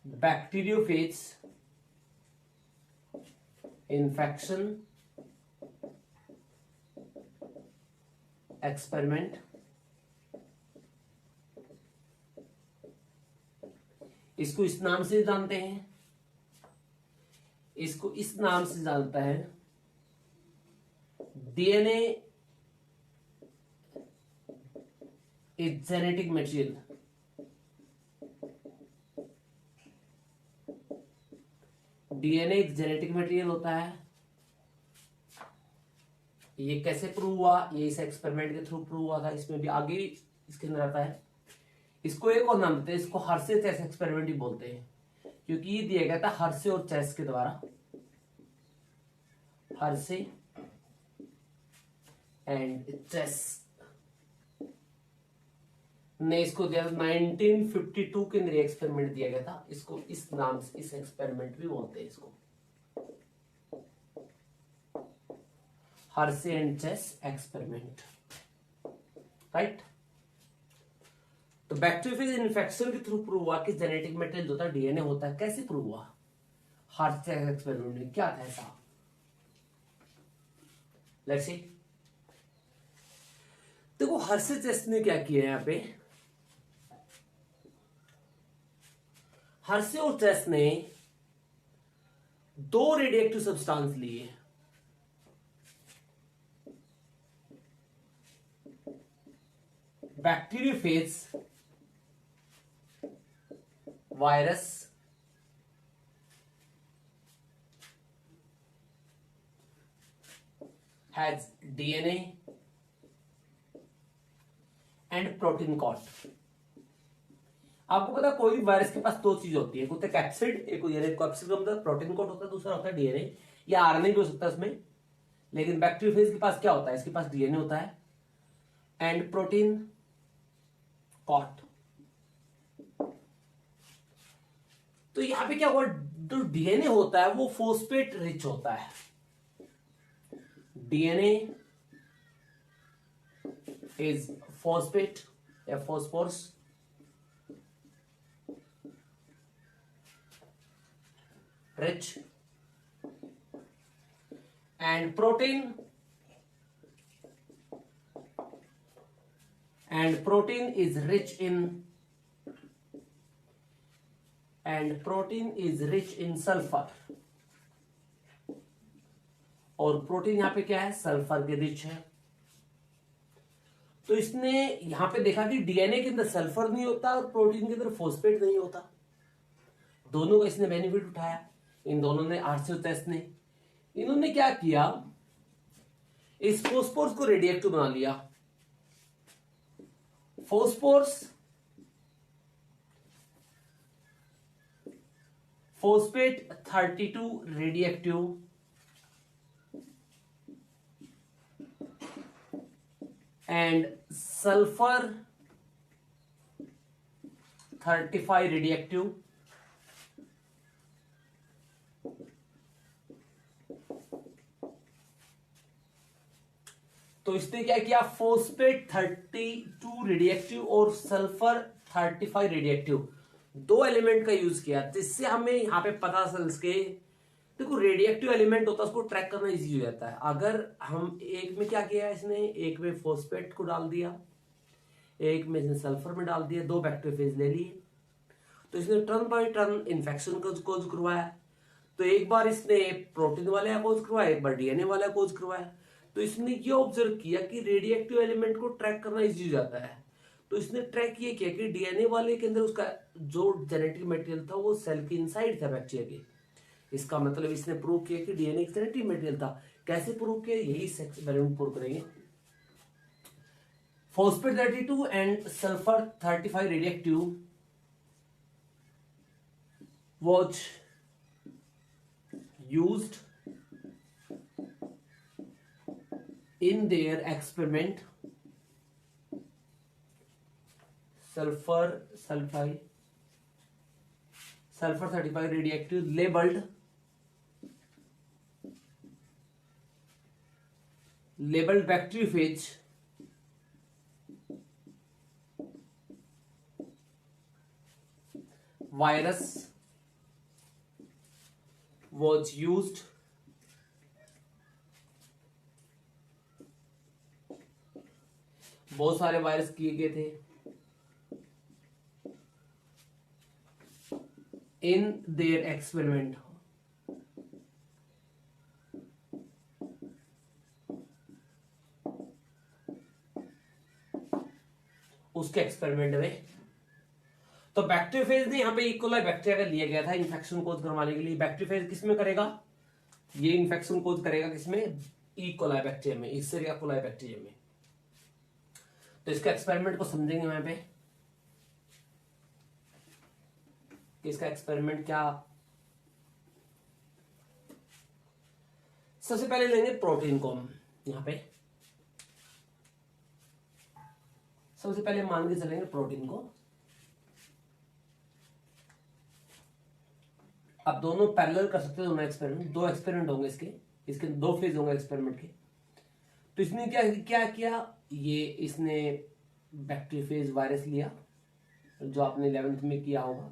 Bacteriophage infection experiment. इसको इस नाम से जानते हैं, इसको इस नाम से जानता है DNA is genetic material. DNA एक जेनेटिक मटेरियल होता है। ये कैसे प्रूव हुआ? ये इस एक्सपेरिमेंट के थ्रू प्रूव हुआ था। इसमें भी आगे इसके अंदर आता है। इसको एक और नाम देते हैं, इसको हर्से चेस एक्सपेरिमेंट ही बोलते हैं, क्योंकि ये दिया गया था हर्से और चेस के द्वारा। हर्से एंड चेस ने इसको दिया 1952 के अंदर एक्सपेरिमेंट दिया गया था। इसको इस नाम से इस एक्सपेरिमेंट भी बोलते हैं, इसको Hershey and chess experiment, right. तो बैक्टीरियोफेज इन्फेक्शन के थ्रू प्रूव हुआ कि जेनेटिक मटेरियल जो था डीएनए होता है। कैसे प्रूव हुआ? हर्से एक्सपेरिमेंट में क्या था ऐसा? Let's see. देखो हर्से चेस ने क्या किया यहां पे, हर्से और चेस ने दो रेडिएक्टिव सब्सटेंस लिए। Bacteriophage virus has DNA and protein code. आपको पता कोई वायरस के पास दो चीज होती है, एक कैप्सिड, एक यानी कैप्सिड का मतलब प्रोटीन कोड होता है, दूसरा होता है डीएनए या आरएनए भी हो सकता है उसमें। लेकिन बैक्टीरियोफेज के पास क्या होता है? इसके पास डीएनए होता है एंड प्रोटीन कोड। तो यहां पे क्या हुआ, जो डीएनए होता है वो फोस्फेट रिच होता है। डीएनए इज फोस्फेट या phosphorus rich and protein is rich in sulphur. और प्रोटीन यहां पे क्या है? सल्फर के रिच है। तो इसने यहां पे देखा कि डीएनए के अंदर सल्फर नहीं होता और प्रोटीन के अंदर फॉस्फेट नहीं होता। दोनों का इसने बेनिफिट उठाया, इन दोनों ने, हर्से और चेस ने। इन्होंने क्या किया, इस फॉस्फोरस को रेडिएक्टिव बना लिया। Phosphate 32 radioactive and sulphur 35 radioactive. तो इसने क्या किया, फॉस्फेट 32 रेडिएक्टिव और सल्फर 35 रेडिएक्टिव, दो एलिमेंट का यूज किया, जिससे हमें यहां पे पता चल सके। देखो रेडिएक्टिव एलिमेंट होता है उसको ट्रैक करना इजी हो जाता है। अगर हम एक में क्या किया इसने, एक में फॉस्फेट को डाल दिया, एक में इसने सल्फर में डाल दिया, दो बैक्टीरियोफेज ले लिए, तो इसने टर्न बाय टर्न इन्फेक्शन को कोज करवाया। तो एक बार इसने प्रोटीन वाले का कोज करवाया, एक बार डीएनए वाला कोज करवाया। तो इसने ये ऑब्जर्व किया कि रेडिएक्टिव एलिमेंट को ट्रैक करना इजी हो जाता है। तो इसने ट्रैक ये किया कि डीएनए वाले के अंदर उसका जो जेनेटिक मटेरियल था वो सेल के इनसाइड था, बैक्टीरिया के। इसका मतलब इसने प्रूव किया कि डीएनए एक जेनेटिक मटेरियल था। कैसे प्रूव किया, यही एक्सपेरिमेंट प्रूव करेंगे। Phosphate 32 and sulphur 35 radioactive was used in their experiment. Sulfur 35 radioactive labeled bacteriophage virus was used बहुत सारे वायरस किए गए थे इन देयर एक्सपेरिमेंट, उसके एक्सपेरिमेंट में। तो बैक्टीरियोफेज ने यहाँ पे इकोलाई बैक्टीरिया का लिया गया था इन्फेक्शन कोज करवाने के लिए। बैक्टीरियोफेज किसमें करेगा, ये इन्फेक्शन कोज करेगा किसमें, इकोलाई बैक्टीरिया में, इसेरिया कोलाई बैक्टीरिया में। तो इसका एक्सपेरिमेंट को समझेंगे यहाँ पे, इसका एक्सपेरिमेंट क्या। सबसे पहले लेंगे प्रोटीन को हम यहाँ पे, सबसे पहले मान के चलेंगे प्रोटीन को। अब दोनों पैरेलल कर सकते हैं, दोनों एक्सपेरिमेंट, दो एक्सपेरिमेंट होंगे इसके दो फेज होंगे एक्सपेरिमेंट के। तो इसने क्या क्या किया, ये इसने बैक्टीरियोफेज वायरस लिया जो आपने 11th में किया होगा,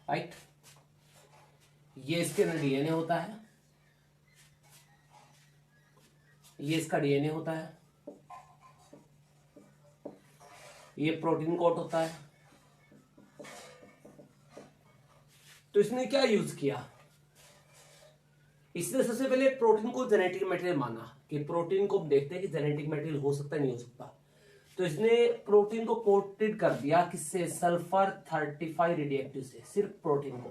राइट। ये इसके अंदर डीएनए होता है, ये इसका डीएनए होता है, ये प्रोटीन कोट होता है। तो इसने क्या यूज किया, इसने सबसे पहले प्रोटीन को जेनेटिक मटेरियल माना कि प्रोटीन को देखते हैं कि जेनेटिक मटेरियल हो सकता है नहीं हो सकता। तो इसने प्रोटीन को कोटेड कर दिया किससे, सल्फर 35 रेडिएक्टिव से, सिर्फ प्रोटीन को,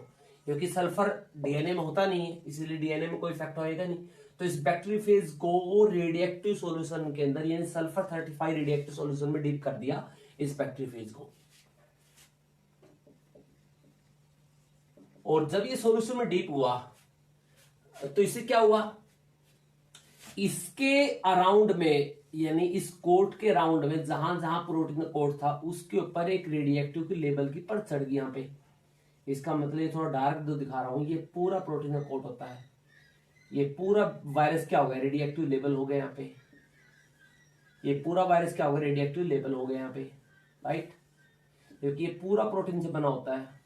क्योंकि सल्फर डीएनए में होता नहीं है इसलिए डीएनए में कोई इफेक्ट होएगा नहीं। तो इस बैक्टीरियोफेज को रेडिएक्टिव सॉल्यूशन के अंदर यानी सल्फर 35 रेडिएक्टिव सॉल्यूशन में डीप कर दिया इस बैक्टीरियोफेज को। और जब ये सॉल्यूशन में डीप हुआ तो इससे क्या हुआ, इसके अराउंड में यानी इस कोट के राउंड में जहां जहां प्रोटीन कोट था उसके ऊपर एक रेडिएक्टिव की लेवल की परत चढ़ गई यहाँ पे। इसका मतलब ये थोड़ा डार्क जो दिखा रहा हूं, ये पूरा प्रोटीन का कोट होता है, ये पूरा वायरस क्या हो गया, रेडिएक्टिव लेवल हो गया यहाँ पे, ये पूरा वायरस क्या हो गया, रेडिएक्टिव लेवल हो गया यहाँ पे, राइट। क्योंकि ये पूरा प्रोटीन से बना होता है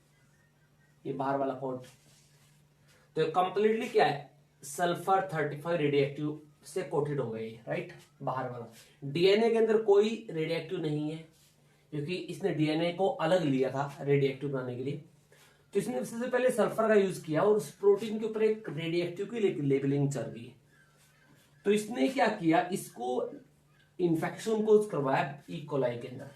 ये बाहर वाला कोट। तो कंप्लीटली क्या है, सल्फर 35 रेडिएक्टिव से कोटेड हो गई, राइट। बाहर वाला डीएनए के अंदर कोई रेडिएक्टिव नहीं है क्योंकि इसने डीएनए को अलग लिया था रेडिएक्टिव बनाने के लिए। तो इसने सबसे पहले सल्फर का यूज किया और उस प्रोटीन के ऊपर एक रेडिएक्टिव की लेबलिंग चल गई। तो इसने क्या किया, इसको इन्फेक्शन कोज करवाया ई कोलाई के अंदर।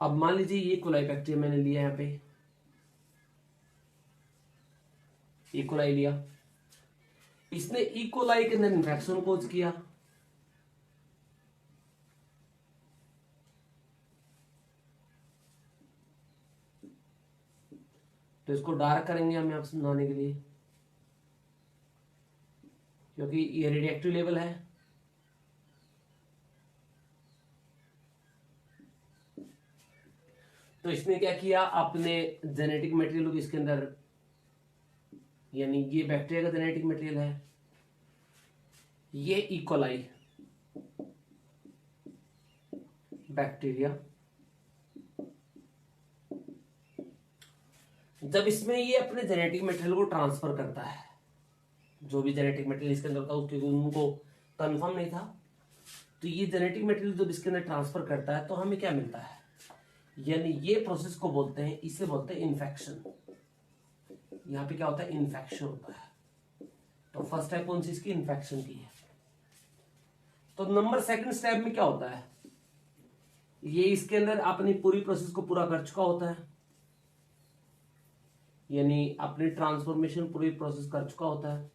अब मान लीजिए ये कोलाई बैक्टीरिया मैंने लिया यहाँ पे, ई कोलाई लिया, इसने ई कोलाई के अंदर इन्फेक्शन कोज किया। तो इसको डार्क करेंगे हम आप समझाने के लिए क्योंकि ये रेडिएक्टिव लेवल है। तो इसने क्या किया, अपने जेनेटिक मटेरियल को इसके अंदर, यानी ये बैक्टीरिया का जेनेटिक मटेरियल है, ये ई कोलाई बैक्टीरिया, जब इसमें ये अपने जेनेटिक मटेरियल को ट्रांसफर करता है, जो भी जेनेटिक मटेरियल इसके अंदर था क्योंकि उनको कंफर्म नहीं था, तो ये जेनेटिक मटेरियल जब इसके अंदर ट्रांसफर करता है तो हमें क्या मिलता है, यानी ये प्रोसेस को बोलते हैं, इसे बोलते हैं इन्फेक्शन। यहाँ पे क्या होता है, इन्फेक्शन होता है। तो फर्स्ट स्टेप कौन सी इसकी, इन्फेक्शन की है। तो नंबर सेकंड स्टेप में क्या होता है, ये इसके अंदर अपनी पूरी प्रोसेस को पूरा कर चुका होता है, यानी अपनी ट्रांसफॉर्मेशन पूरी प्रोसेस कर चुका होता है।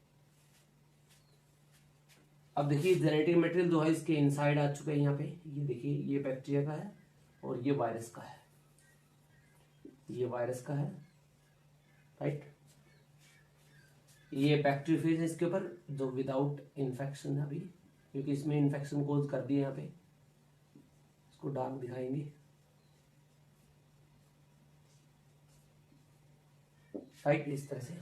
अब देखिए जेनेटिक मटेरियल जो है इसके इनसाइड आ चुका है यहाँ पे, ये देखिए ये बैक्टीरिया का है और ये वायरस का है, ये वायरस का है, राइट। ये बैक्टीरियोफेज है इसके ऊपर जो विदाउट इन्फेक्शन है अभी, क्योंकि इसमें इन्फेक्शन कोज कर दिया यहाँ पे, इसको डार्क दिखाएंगे, राइट, इस तरह से।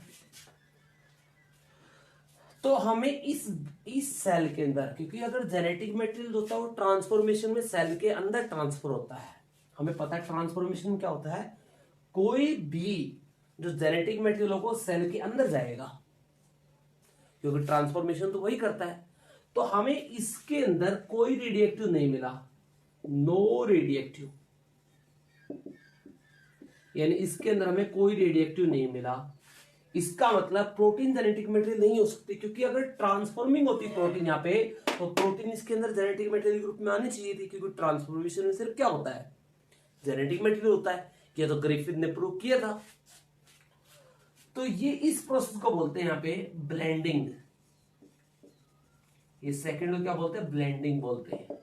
तो हमें इस सेल के अंदर, क्योंकि अगर जेनेटिक मटेरियल होता है वो ट्रांसफॉर्मेशन में सेल के अंदर ट्रांसफर होता है, हमें पता है ट्रांसफॉर्मेशन क्या होता है, कोई भी जो जेनेटिक मटेरियल होगा सेल के अंदर जाएगा, क्योंकि ट्रांसफॉर्मेशन तो वही करता है। तो हमें इसके अंदर कोई रेडिएक्टिव नहीं मिला, नो रेडिएक्टिव, यानी इसके अंदर हमें कोई रेडिएक्टिव नहीं मिला। इसका मतलब प्रोटीन जेनेटिक मटेरियल नहीं हो सकती, क्योंकि अगर ट्रांसफॉर्मिंग होती प्रोटीन यहाँ पे, तो प्रोटीन इसके अंदर जेनेटिक मटेरियल ग्रुप में आनी चाहिए थी, क्योंकि ट्रांसफॉर्मेशन में सिर्फ क्या होता है, जेनेटिक मटेरियल होता है। ये तो ग्रिफिथ ने प्रूव किया था। तो ये इस प्रोसेस को बोलते हैं यहाँ पे ब्लेंडिंग। ये सेकंड को क्या बोलते हैं, ब्लेंडिंग बोलते हैं।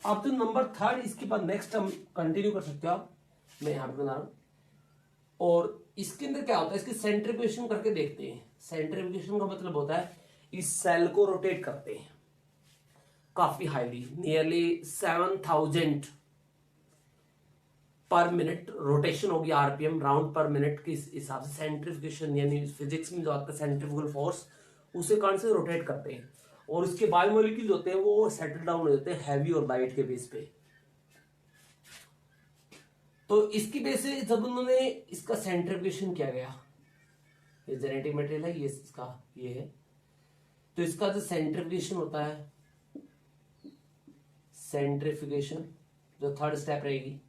अब तो नंबर थर्ड, इसके बाद नेक्स्ट हम कंटिन्यू कर सकते हो आप, मैं यहां पे बना रहा हूं। और इसके अंदर क्या होता है, इसकी सेंट्रीफ्यूगेशन करके देखते हैं। सेंट्रीफ्यूगेशन का मतलब होता है इस सेल को रोटेट करते हैं काफी हाईली, नियरली 7000 पर मिनट रोटेशन होगी, आरपीएम राउंड पर मिनट के हिसाब से सेंट्रीफ्यूगेशन, यानी फिजिक्स में जो आता है सेंट्रीफ्यूगल फोर्स, उसे कौन से रोटेट करते हैं। और उसके बायोमोलिक्यूल्स होते हैं वो सेटल डाउन हो जाते हैं हैवी और लाइट के बेस पे। तो इसकी बेस से जब उन्होंने इसका सेंट्रीफ्यूगेशन किया गया, ये जेनेटिक मटेरियल है, ये इसका ये है, तो इसका जो सेंट्रीफ्यूगेशन होता है, सेंट्रीफ्यूगेशन जो थर्ड स्टेप रहेगी,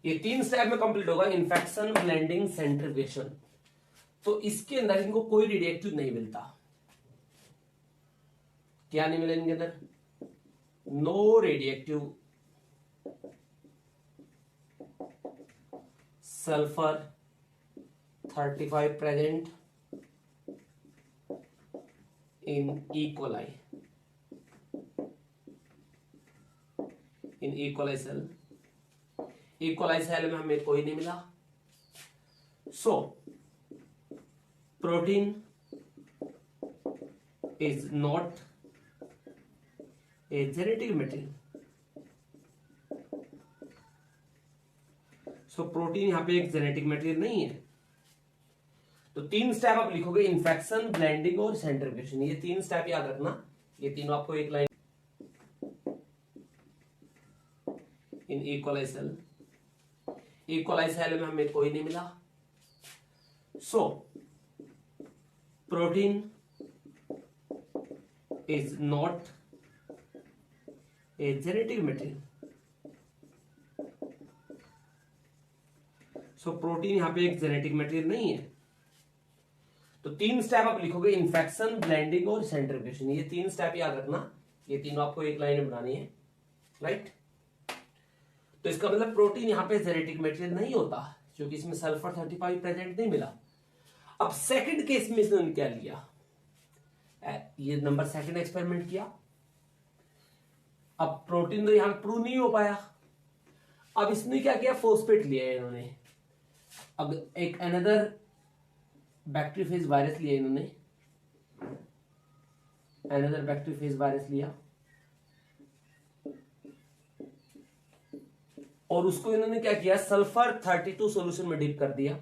ये 3 स्टेप में कंप्लीट होगा, इन्फेक्शन, ब्लेंडिंग, सेंट्रीफ्यूगेशन। तो इसके अंदर इनको कोई रिएक्टिव नहीं मिलता। क्या नहीं मिला इनके अंदर, no radioactive, sulphur 35 present in E coli, in E coli cell. E coli cell में हमें कोई नहीं मिला। So protein is not a genetic material. So protein यहां पे एक जेनेटिक मटेरियल नहीं है। तो 3 स्टेप आप लिखोगे, इन्फेक्शन, ब्लेंडिंग और सेंट्रीफ्यूगेशन। ये 3 स्टेप याद रखना, ये तीनों आपको एक लाइन। इन इकोलाई सेल, इकोलाई सेल में हमें कोई नहीं मिला। So protein is not a genetic material. So protein यहां पे एक जेनेटिक मटेरियल नहीं है। तो 3 स्टेप आप लिखोगे, इन्फेक्शन, ब्लेंडिंग और सेंट्रीफ्यूगेशन। ये 3 स्टेप याद रखना, ये तीनों आपको एक लाइन में बनानी है, राइट। तो इसका मतलब प्रोटीन यहां पे जेनेटिक मटेरियल नहीं होता, क्योंकि इसमें सल्फर 35 प्रेजेंट नहीं मिला। अब सेकंड केस में इसने क्या लिया, ये नंबर सेकंड एक्सपेरिमेंट किया। अब प्रोटीन तो यहां प्रूव नहीं हो पाया। अब इसने क्या किया, फॉस्फेट लिया है इन्होंने। अब एक अनदर बैक्टीरियोफेज वायरस लिया इन्होंने, अनदर बैक्टीरियोफेज वायरस लिया, और उसको इन्होंने क्या किया, सल्फर 32 सॉल्यूशन में डिप कर दिया,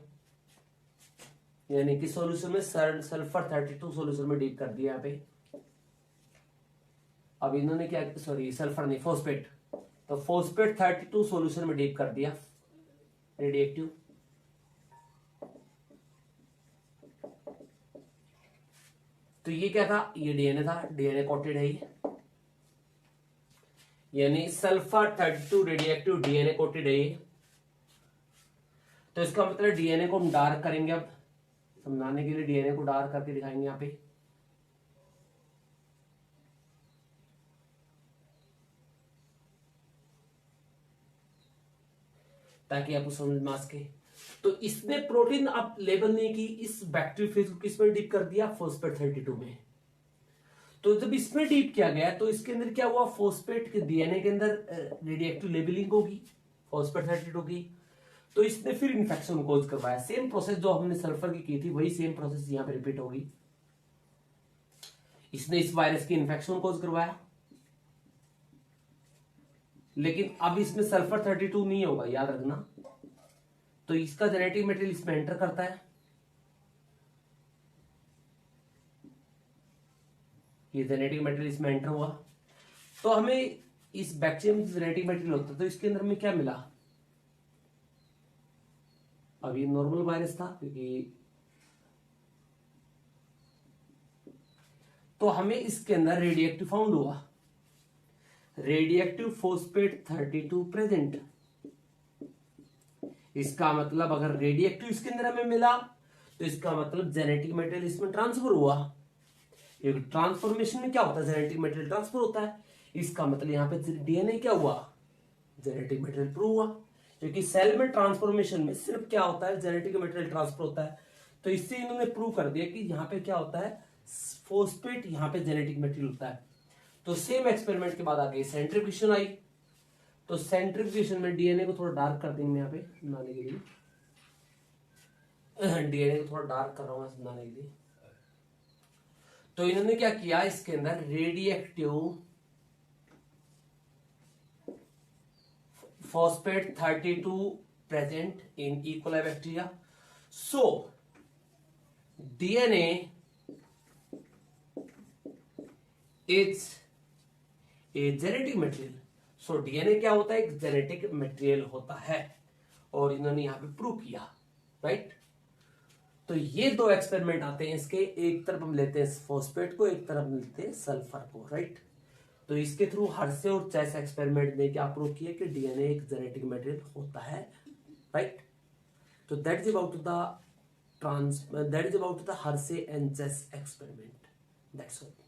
यानी कि सॉल्यूशन में सल्फर 32 सॉल्यूशन में डिप कर दिया यहाँ पे। अब इन्होंने क्या, सॉरी सल्फर नहीं, फॉस्फेट, तो फॉस्फेट 32 सॉल्यूशन में डिप कर दिया रेडिएक्टिव। तो ये क्या था, ये डीएनए था, डीएनए कोटेड है ये, यानी सल्फर 32 रेडिएक्टिव डीएनए कोटेड है ये। तो इसका मतलब डीएनए को हम डार्क करेंगे। अब समझाने के लिए डीएनए को डार्क करके दिखाएंगे यहाँ पे, ताकि आपको समझ में आ सके। तो इसने प्रोटीन अब लेबल नहीं की, इस बैक्टीरियोफेज को किसमें डिप कर दिया, फॉस्फेट 32 में। तो जब इसमें डीप किया गया तो इसके अंदर क्या हुआ, फॉस्फेट के डीएनए के अंदर रेडिएक्टिव लेबलिंग होगी फॉस्फेट 32 की। तो इसने फिर इन्फेक्शन कोज करवाया। सेम प्रोसेस जो हमने सल्फर की थी, वही सेम प्रोसेस यहां पे रिपीट होगी। इसने इस वायरस की इन्फेक्शन कोज करवाया, लेकिन अब इसमें सल्फर 32 नहीं होगा, याद रखना। तो इसका जेनेटिक मटेरियल इसमें एंटर करता है, ये जेनेटिक मटेरियल इसमें एंटर हुआ, तो हमें इस बैक्टीरियम जेनेटिक मटेरियल होता है, तो इसके अंदर हमें क्या मिला, अब ये नॉर्मल वायरस था क्योंकि, तो हमें इसके अंदर रेडिएक्टिव फाउंड हुआ, रेडिएक्टिव फॉस्फेट 32 प्रेजेंट। इसका मतलब अगर रेडिएक्टिव इसके अंदर हमें मिला तो इसका मतलब जेनेटिक मटेरियल इसमें ट्रांसफर हुआ। ट्रांसफॉर्मेशन में क्या होता है, जेनेटिक मटेरियल ट्रांसफर होता है। इसका मतलब यहाँ पे डीएनए क्या हुआ, जेनेटिक मटेरियल प्रूव हुआ, क्योंकि सेल में ट्रांसफॉर्मेशन में सिर्फ क्या होता है, जेनेटिक मटेरियल ट्रांसफर होता है। तो इससे इन्होंने प्रूव कर दिया कि यहाँ पे क्या होता है, फॉस्फेट यहाँ पे जेनेटिक मटेरियल होता है। तो सेम एक्सपेरिमेंट के बाद आगे सेंट्रीफ्यूगेशन आई, तो सेंट्रीफ्यूगेशन में डीएनए को थोड़ा डार्क कर देंगे यहाँ पे बनाने के लिए, डीएनए को थोड़ा डार्क कर रहा हूं समझाने के लिए। तो इन्होंने क्या किया, इसके अंदर radioactive phosphate 32 present in E coli bacteria, so DNA is a genetic material. So DNA क्या होता है, एक जेनेटिक मटेरियल होता है, और इन्होंने यहां पे प्रूव किया, राइट। तो ये दो एक्सपेरिमेंट आते हैं इसके, एक तरफ हम लेते हैं फॉस्फेट को, एक तरफ हम लेते हैं सल्फर को, राइट। तो इसके थ्रू हर्से और चैस एक्सपेरिमेंट ने क्या प्रूव किया कि डीएनए एक जेनेटिक मटेरियल होता है, राइट। तो that is about the Hershey and chess experiment, that's all.